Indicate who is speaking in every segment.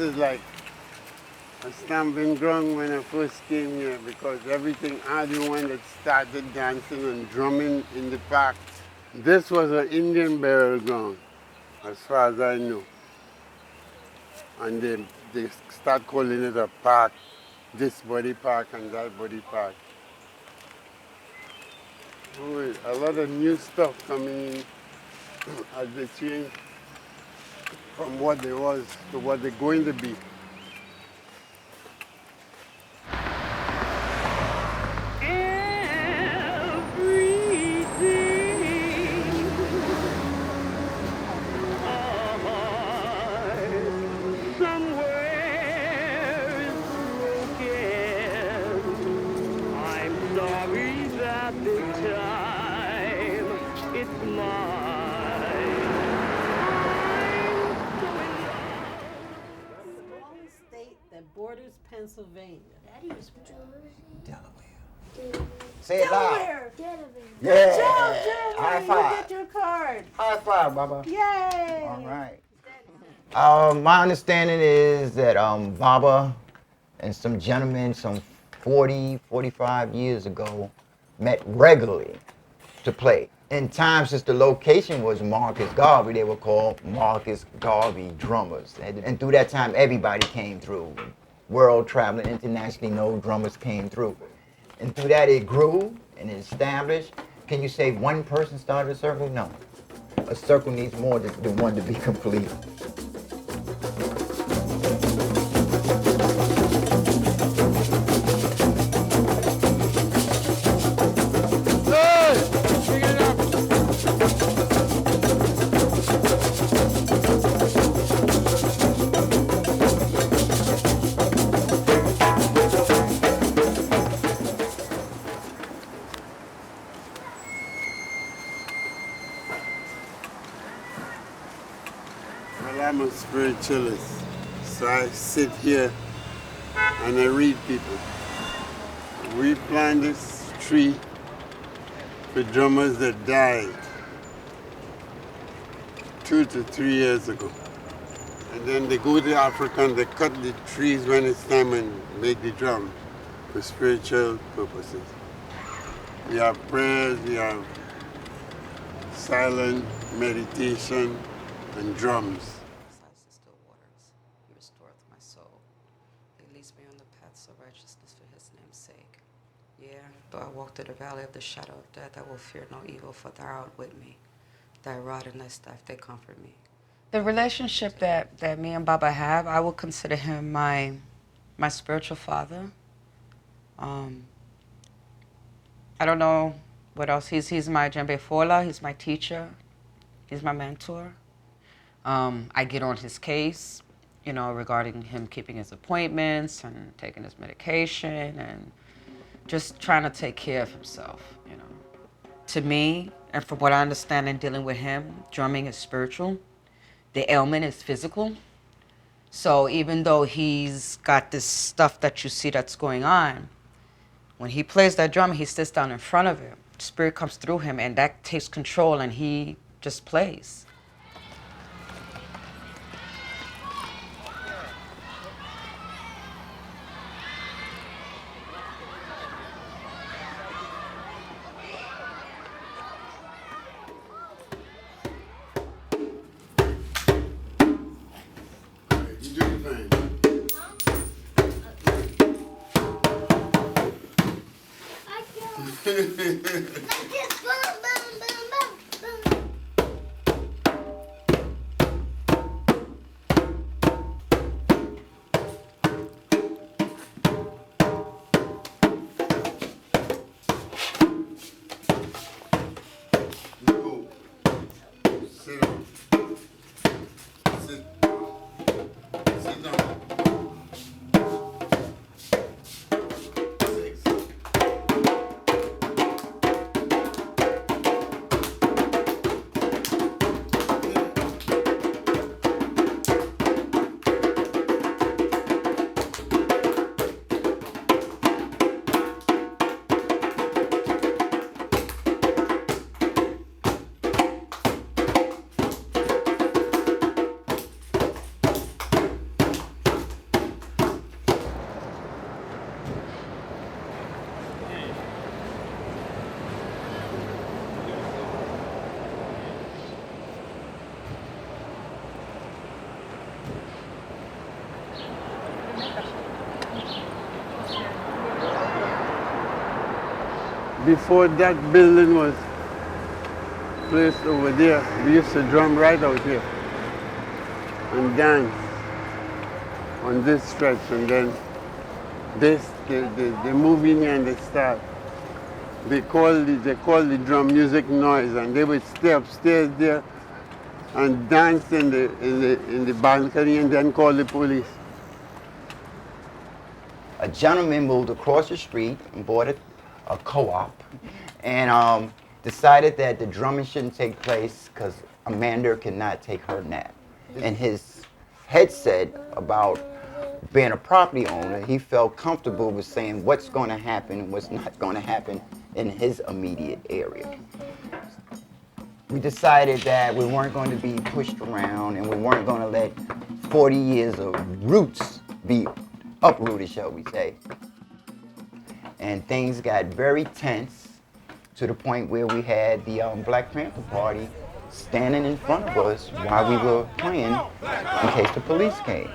Speaker 1: is like a stamping ground when I first came here because everything I the one that started dancing and drumming in the park. This was an Indian burial ground, as far as I know. And they start calling it a park, this body park and that body park. Oh, a lot of new stuff coming in as they change from what they was to what they're going to be.
Speaker 2: Borders Pennsylvania.
Speaker 3: Daddy is Jersey.
Speaker 4: Delaware. Say it loud.
Speaker 3: Delaware.
Speaker 4: Yeah.
Speaker 2: Good job, Jeremy.
Speaker 4: High five.
Speaker 2: You get your card.
Speaker 4: High five, Baba.
Speaker 2: Yay.
Speaker 4: All right. My understanding is that Baba and some gentlemen some 40, 45 years ago met regularly to play. In times since the location was Marcus Garvey, they were called Marcus Garvey drummers. And through that time, everybody came through. World traveling internationally, no drummers came through. And through that, it grew and it established. Can you say one person started a circle? No. A circle needs more than one to be complete.
Speaker 1: I'm a spiritualist, so I sit here and I read people. We plant this tree for drummers that died 2 to 3 years ago. And then they go to Africa and they cut the trees when it's time and make the drum for spiritual purposes. We have prayers, we have silent meditation and drums.
Speaker 5: Though I walk through the valley of the shadow of death, I will fear no evil, for thou art with me. Thy rod and thy staff, they comfort me. The relationship that me and Baba have, I would consider him my spiritual father. I don't know what else. He's my djembe fola, he's my teacher, he's my mentor. I get on his case, regarding him keeping his appointments and taking his medication and just trying to take care of himself, To me, and from what I understand in dealing with him, drumming is spiritual. The ailment is physical. So even though he's got this stuff that you see that's going on, when he plays that drum, he sits down in front of it. Spirit comes through him, and that takes control, and he just plays.
Speaker 1: before that building was placed over there, we used to drum right out here and dance on this stretch, and then they move in here and they start. They call the drum music noise, and they would stay upstairs there and dance in the balcony and then call the police.
Speaker 4: A gentleman moved across the street and bought a co-op and decided that the drumming shouldn't take place because Amanda cannot take her nap. And his headset about being a property owner, he felt comfortable with saying what's going to happen and what's not going to happen in his immediate area. We decided that we weren't going to be pushed around and we weren't going to let 40 years of roots be uprooted, shall we say. And things got very tense to the point where we had the Black Panther Party standing in front of us while we were playing in case the police came.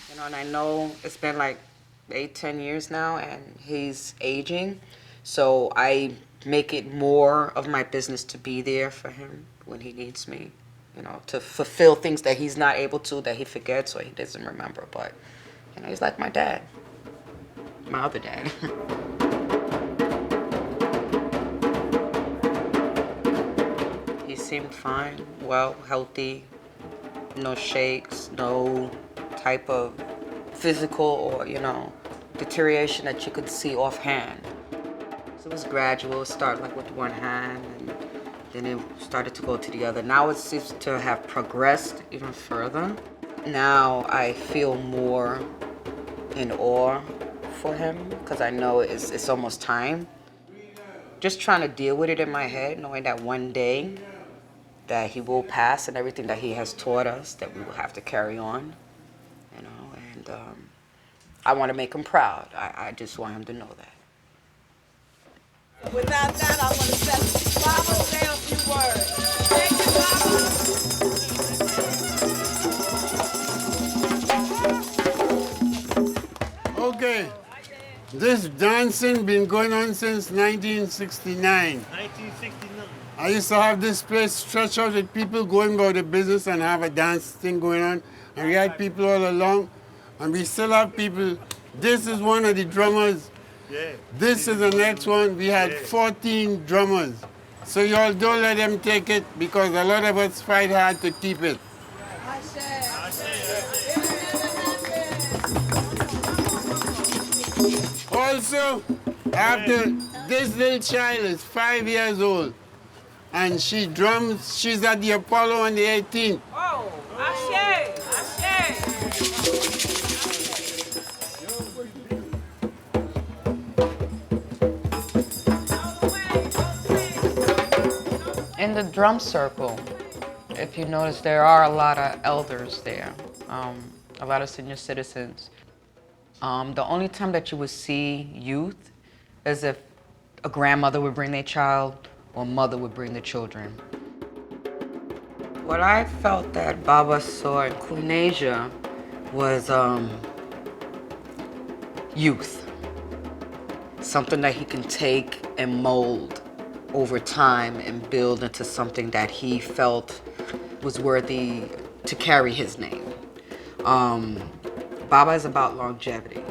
Speaker 5: You know, and I know it's been like 8-10 years now, and he's aging, so I make it more of my business to be there for him when he needs me, you know, to fulfill things that he's not able to, that he forgets or he doesn't remember. But, you know, he's like my dad, my other dad. He seemed fine, well, healthy, no shakes, no type of physical or, you know, deterioration that you could see offhand. So it was gradual. It started like with one hand, and then it started to go to the other. Now it seems to have progressed even further. Now I feel more in awe for him because I know it's almost time. Just trying to deal with it in my head, knowing that one day that he will pass and everything that he has taught us, that we will have to carry on, you know, and I want to make him proud. I just want him to know that.
Speaker 3: Without that, I want to say, Baba, say a few words. Thank you, Baba.
Speaker 1: Okay, this dancing been going on since 1969.
Speaker 6: 1969.
Speaker 1: I used to have this place stretched out with people going about the business and have a dance thing going on. And we had people all along, and we still have people. This is one of the drummers.
Speaker 6: Yeah.
Speaker 1: This is the next one. We had 14 drummers. So y'all don't let them take it because a lot of us fight hard to keep it. Also, after this little child is 5 years old, and she drums, she's at the Apollo on the 18th.
Speaker 3: Oh, Ashe, Ashe.
Speaker 5: In the drum circle, if you notice, there are a lot of elders there, a lot of senior citizens. The only time that you would see youth is if a grandmother would bring their child or mother would bring the children. What I felt that Baba saw in Queen was youth. Something that he can take and mold over time and build into something that he felt was worthy to carry his name. Baba is about longevity.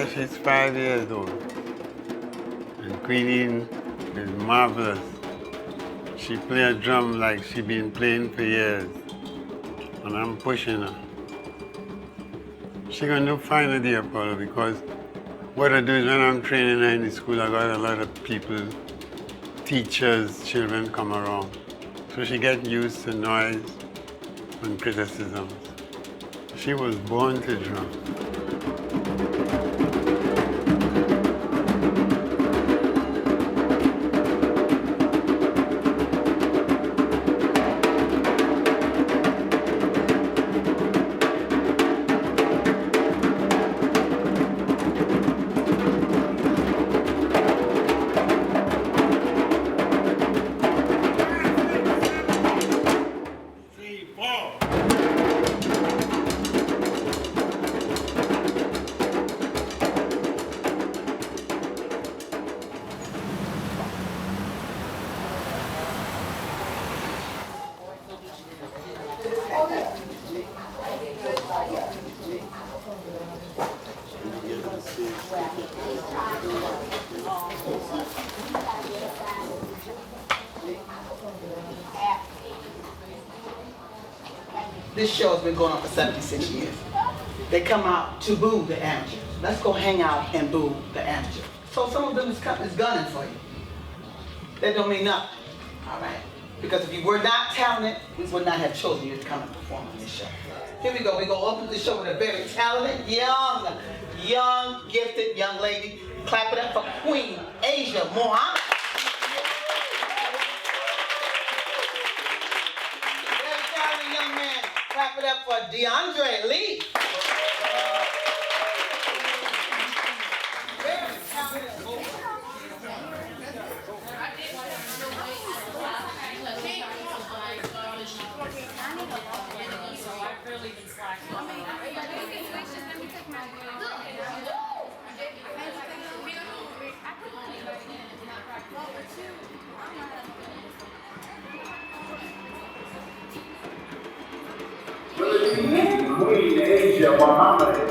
Speaker 1: Yeah, she's 5 years old. And Queenie is marvelous. She plays drum like she's been playing for years. And I'm pushing her. She's going to do fine at the Apollo because what I do is when I'm training her in the school, I got a lot of people, teachers, children come around. So she gets used to noise and criticisms. She was born to drum.
Speaker 6: This show has been going on for 76 years. They come out to boo the amateurs. Let's go hang out and boo the amateurs. So some of them is gunning for you. That don't mean nothing, all right? Because if you were not talented, we would not have chosen you to come and perform on this show. Here we go. We go open the show with a very talented, young, gifted young lady. Clap it up for Queen Asia Mohammed. Very talented young man. Clap it up for DeAndre Lee. Very talented.
Speaker 7: Queen Asia Mohammed.